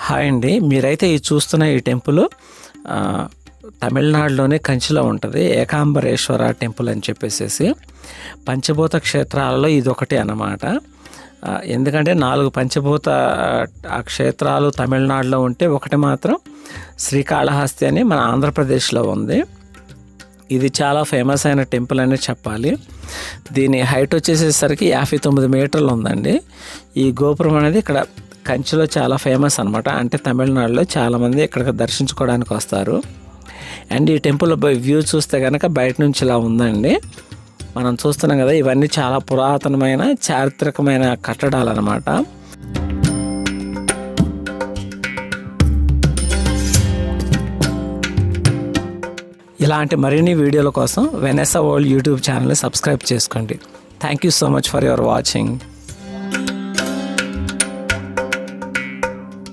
Hi అండి. మీరైతే ఈ చూస్తున్న ఈ టెంపుల్ తమిళనాడులోనే కంచిలో ఉంటుంది. ఏకాంబరేశ్వర టెంపుల్ అని చెప్పేసి పంచభూత క్షేత్రాలలో ఇది ఒకటి అన్నమాట. ఎందుకంటే 4 పంచభూత క్షేత్రాలు తమిళనాడులో ఉంటే ఒకటి మాత్రం శ్రీకాళహస్తి అని మన ఆంధ్రప్రదేశ్లో ఉంది. ఇది చాలా ఫేమస్ అయిన టెంపుల్ అని చెప్పాలి. దీని హైట్ వచ్చేసేసరికి 59 మీటర్లు ఉందండి. ఈ గోపురం అనేది ఇక్కడ కంచిలో చాలా ఫేమస్ అనమాట. అంటే తమిళనాడులో చాలామంది ఇక్కడికి దర్శించుకోవడానికి వస్తారు. అండ్ ఈ టెంపుల్ వ్యూ చూస్తే కనుక బయట నుంచి ఇలా ఉందండి. మనం చూస్తున్నాం కదా, ఇవన్నీ చాలా పురాతనమైన చారిత్రకమైన కట్టడాలు అన్నమాట. ఇలాంటి మరిన్ని వీడియోల కోసం వెనెసా వరల్డ్ యూట్యూబ్ ఛానల్ని సబ్స్క్రైబ్ చేసుకోండి. Thank you so much for your watching.